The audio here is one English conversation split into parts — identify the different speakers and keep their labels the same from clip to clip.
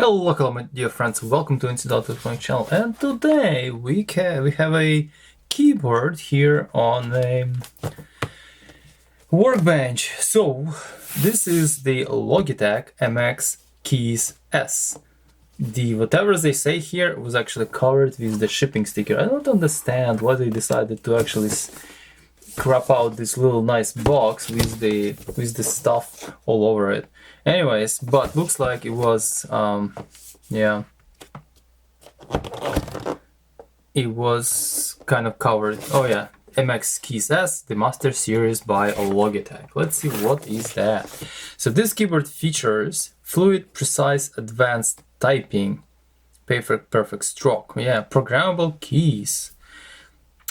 Speaker 1: Hello, my dear friends, welcome to Electronic channel, and today we have a keyboard here on a workbench. So this is the Logitech MX Keys S. The whatever they say here was actually covered with the shipping sticker. I don't understand why they decided to actually crap out this little nice box with the stuff all over it. Anyways, but looks like it was yeah, it was kind of covered. Oh yeah, MX Keys S, the Master Series by Logitech. Let's see what is that. So this keyboard features fluid, precise, advanced typing, perfect stroke. Yeah, programmable keys,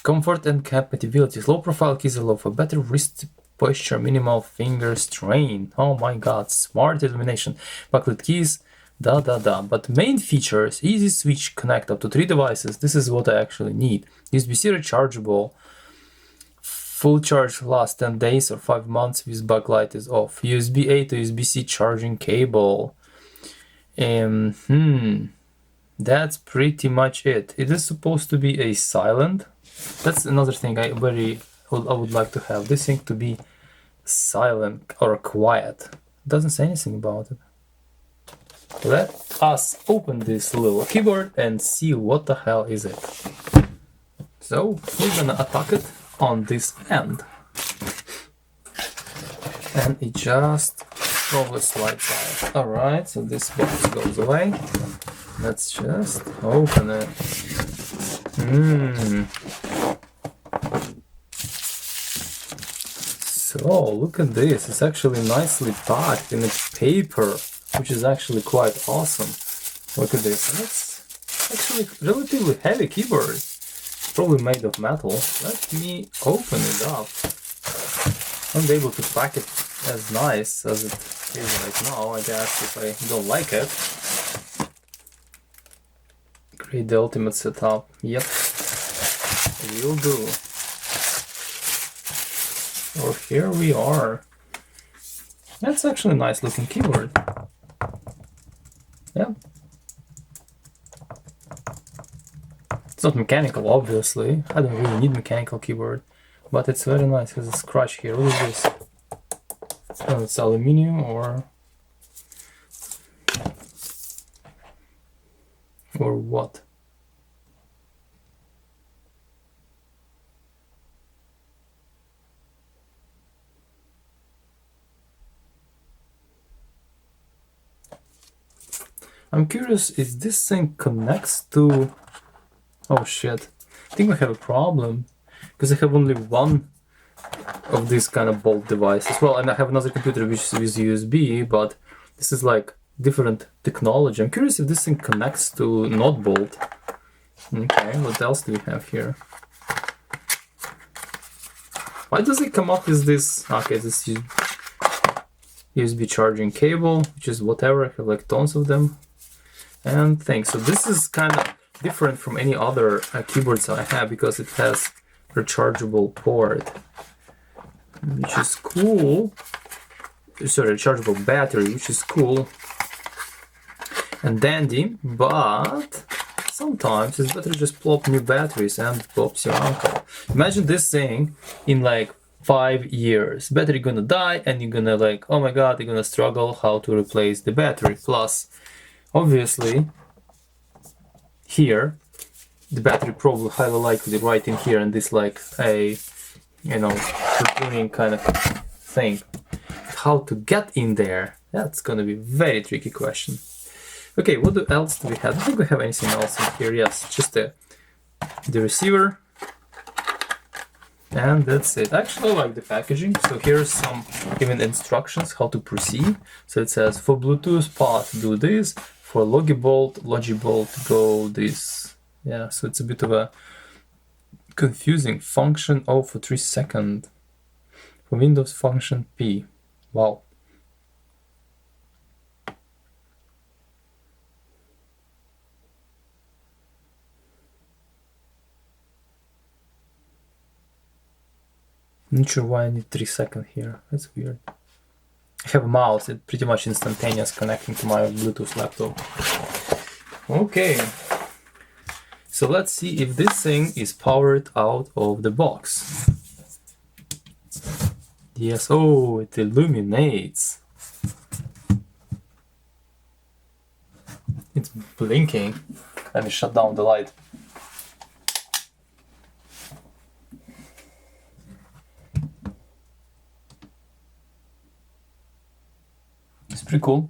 Speaker 1: comfort and compatibility. Low profile keys allow for better wrist posture, minimal finger strain. Oh my god, smart illumination. Backlit keys, But main features, easy switch, connect up to 3 devices. This is what I actually need. USB-C rechargeable. Full charge lasts 10 days or 5 months with backlight is off. USB-A to USB-C charging cable. That's pretty much it. It is supposed to be a silent. That's another thing I would like to have. This thing to be silent or quiet. It doesn't say anything about it. Let us open this little keyboard and see what the hell is it. So we're gonna attack it on this end. And it just probably slides out. Alright, so this box goes away. Let's just open it. So look at this, it's actually nicely packed in a paper, which is actually quite awesome. Look at this, and it's actually relatively heavy keyboard, probably made of metal. Let me open it up. I'm able to pack it as nice as it is right now, I guess, if I don't like it. Create the ultimate setup. Yep, will do. So here we are. That's actually a nice looking keyboard. Yeah. It's not mechanical, obviously. I don't really need mechanical keyboard, but it's very nice. It has a scratch here. What is this? Oh, it's aluminium or what? I'm curious if this thing connects to... Oh shit, I think I have a problem, because I have only one of these kind of bolt devices. Well, and I have another computer which is USB, but this is like different technology. I'm curious if this thing connects to not bolt. Okay, what else do we have here? Why does it come up with this? Okay, this USB charging cable, which is whatever. I have like tons of them. And things. So this is kind of different from any other keyboards I have, because it has rechargeable port, which is cool. Sorry, rechargeable battery, which is cool and dandy, but sometimes it's better just plop new batteries and pops your uncle. Imagine this thing in like 5 years. Battery gonna die and you're gonna like, oh my god, you're gonna struggle how to replace the battery. Plus, obviously, here, the battery probably highly likely right in here, and this like a, you know, tuning kind of thing. How to get in there? That's gonna be a very tricky question. Okay, what else do we have? I don't think we have anything else in here. Yes, just the receiver. And that's it. Actually, I like the packaging. So here's some even instructions how to proceed. So it says for Bluetooth path do this, for Logibolt go this. Yeah, so it's a bit of a confusing. Function O for 3 seconds. For Windows function P. Wow. Not sure why I need 3 seconds here. That's weird. I have a mouse, it's pretty much instantaneous connecting to my Bluetooth laptop. Okay, so let's see if this thing is powered out of the box. Yes, oh, it illuminates. It's blinking. Let me shut down the light. It's pretty cool.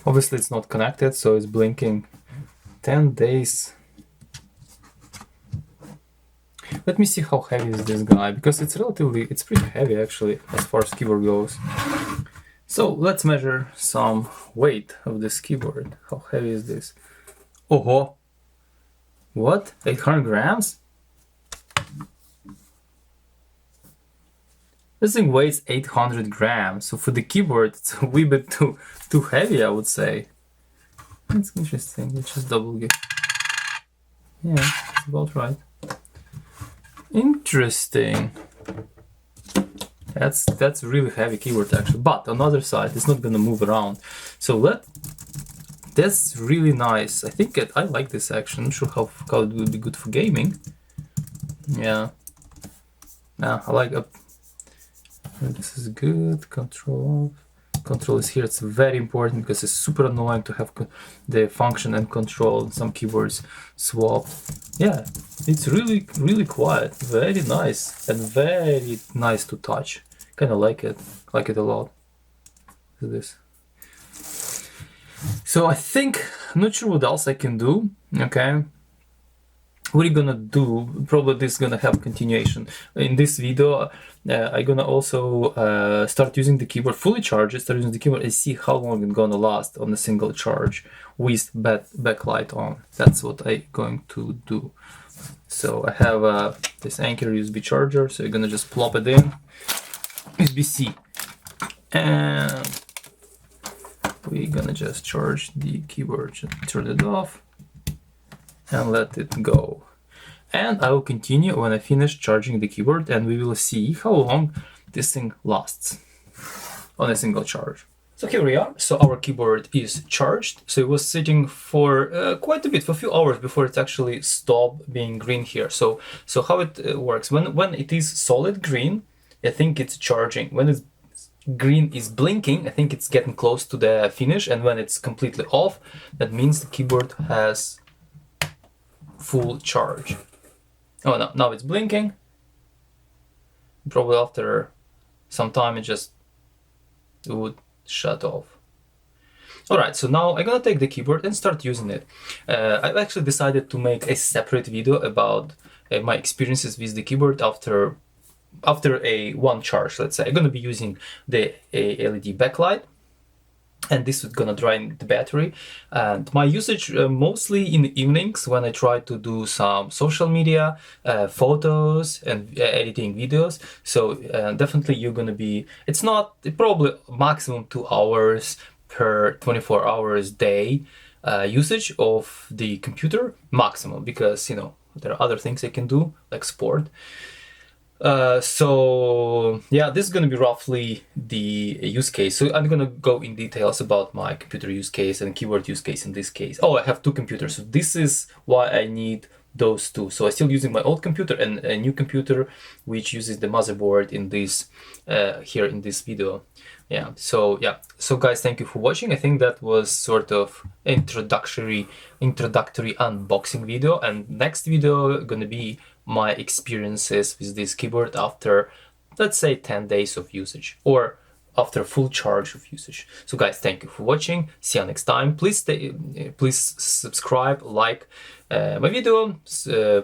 Speaker 1: Obviously it's not connected, so it's blinking 10 days. Let me see how heavy is this guy, because it's pretty heavy actually, as far as keyboard goes. So let's measure some weight of this keyboard. How heavy is this? Oh, what? 800 grams? This thing weighs 800 grams, so for the keyboard it's a wee bit too heavy, I would say. That's interesting. Let's just double check. Yeah, it's about right. Interesting. That's a really heavy keyboard actually, but on the other side it's not gonna move around. So that's really nice. I think I like this action. I'm not sure how it would be good for gaming. Yeah. I like it. This is good. Control is here. It's very important because it's super annoying to have the function and control in some keyboards swapped. Yeah, it's really quiet, very nice, and very nice to touch. Kind of like it a lot. Look at this. So I think, I'm not sure what else I can do. Okay. What are you gonna do? Probably this is gonna have continuation. In this video, I'm gonna also start using the keyboard, fully charge it, start using the keyboard and see how long it's gonna last on a single charge with backlight on. That's what I'm going to do. So I have this Anker USB charger, so you're gonna just plop it in, USB-C, and we're gonna just charge the keyboard, just turn it off and let it go. And I will continue when I finish charging the keyboard, and we will see how long this thing lasts on a single charge. So here we are. So our keyboard is charged. So it was sitting for quite a bit, for a few hours before it actually stopped being green here. So how it works, when it is solid green, I think it's charging. When it's green is blinking, I think it's getting close to the finish, and when it's completely off, that means the keyboard has full charge. Oh no, now it's blinking. Probably after some time it would shut off. Alright, so now I'm gonna take the keyboard and start using it. I've actually decided to make a separate video about my experiences with the keyboard after a one charge, let's say. I'm gonna be using the LED backlight, and this is gonna drain the battery. And my usage mostly in the evenings when I try to do some social media, photos and editing videos. So definitely you're gonna be, it's not, probably maximum 2 hours per 24 hours day usage of the computer, maximum, because you know there are other things I can do like sport. So yeah, this is going to be roughly the use case. So I'm going to go in details about my computer use case and keyboard use case in this case. Oh, I have two computers. So this is why I need those two. So I'm still using my old computer and a new computer, which uses the motherboard in this, here in this video. Yeah. So guys, thank you for watching. I think that was sort of introductory unboxing video, and next video gonna be my experiences with this keyboard after, let's say, 10 days of usage, or after full charge of usage. So guys, thank you for watching. See you next time. Please subscribe, like my video,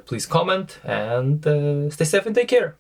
Speaker 1: please comment, and stay safe and take care.